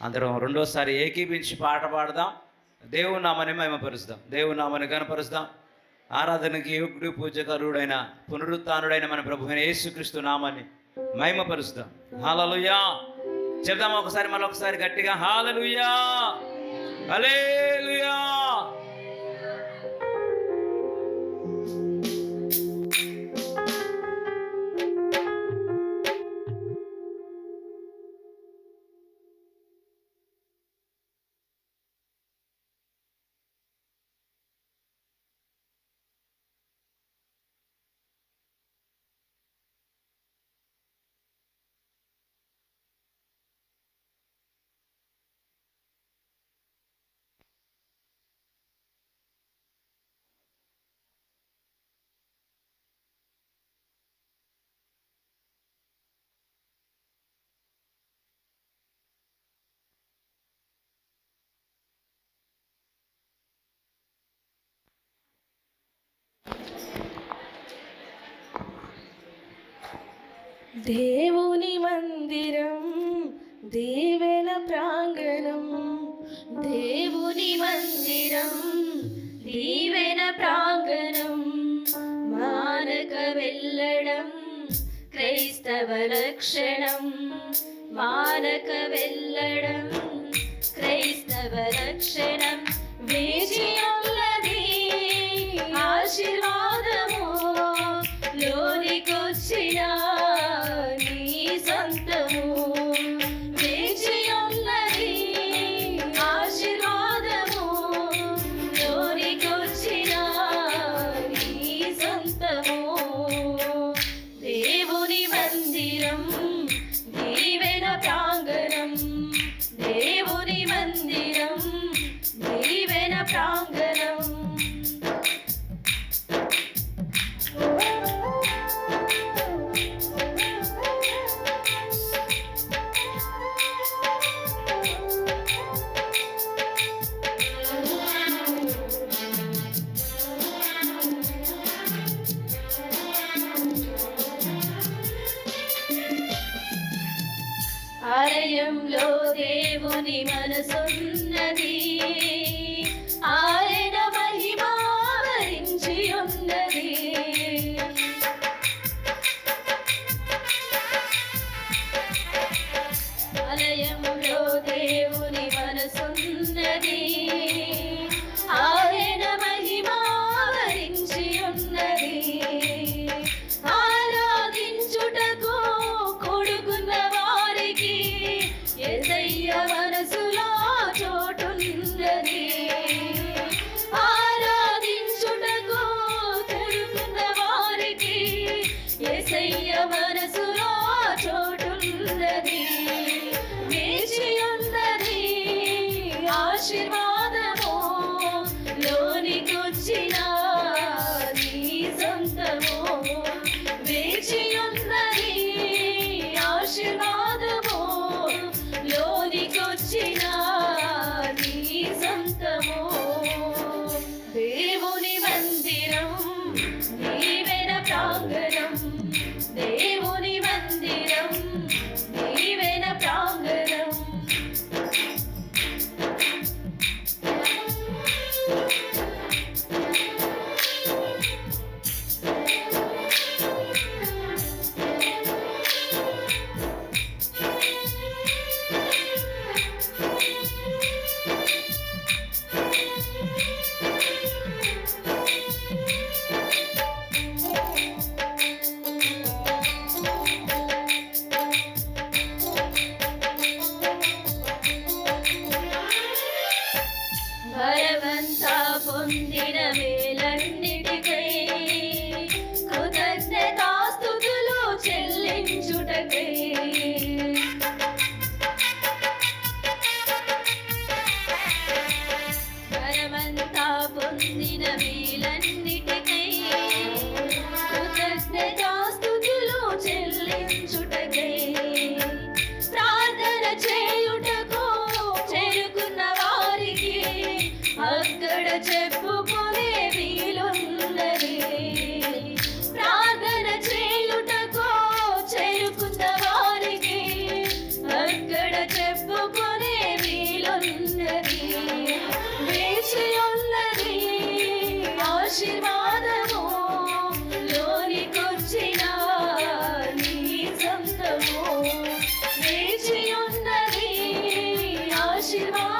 అందరం రెండోసారి ఏకీపించి పాట పాడదాం. దేవుని నామని మహిమపరుస్తాం, దేవుని నామని కనపరుస్తాం. ఆరాధనకి యోగ్యుడు పూజకరుడైన పునరుత్థానుడైన మన ప్రభువైన యేసుక్రీస్తు నామాన్ని మహిమపరుస్తాం. హల్లెలూయా చెప్దాం ఒకసారి, మరొకసారి గట్టిగా హల్లెలూయా, హల్లెలూయా. దేవుని మందిరం దీవెన ప్రాంగణం, దేవుని మందిరం దీవెన ప్రాంగణం, మానక వెళ్ళడం క్రైస్తవ లక్షణం, మానక వెళ్ళడం క్రైస్తవ లక్షణం. విజయములది ఆశీర్వాదము, లోనికొచ్చిన నీ సొంతము. విజయములది ఆశీర్వాదము, లోనికొచ్చిన నీ సొంతము. దేవుని మందిరం దీవెన ప్రాంగణం, దేవుని మందిరం దీవెన ప్రాంగణం. ఆలయంలో దేవుని మనసున్నది, ఆయన మహిమ ఆవరించి ఉన్నది. ఆలయంలో దేవుని మనసున్నది, ఆయన మహిమ ఆవరించి ఉన్నది. ఆరాధించుటకు కొడుకున్న వారికి యేసయ్య మనసులో చోటున్నది. ఆరాధించుటకు కొడుకున్న వారికి యేసయ్య మనసులో చోటున్నది. వేచి ఉన్నది ఆశీర్వాదము, లోనికొచ్చిన నీ సొంతము. వేచి ఉన్నది ఆశీర్వాదము, లోనికొచ్చిన నీ సొంతము. దేవుని మందిరం దీవెన ప్రాంగణం, దేవుని మందిరం దీవెన ప్రాంగణం. వరమంతా పొందిన మేలన్నిటికై కృతజ్ఞతాస్తుతులు చెల్లించుటకై, వరమంతా పొందిన మేలన్నిటికై కృతజ్ఞతాస్తుతులు చెల్లించుటకై, ప్రార్థన చేయుటకు చేరుకున్న వారికి అక్కడ చెప్పుకునే ఆశీర్వాదము లోనికొచ్చిన నీ సొంతము వేచి ఉన్నది ఆశీర్వాదము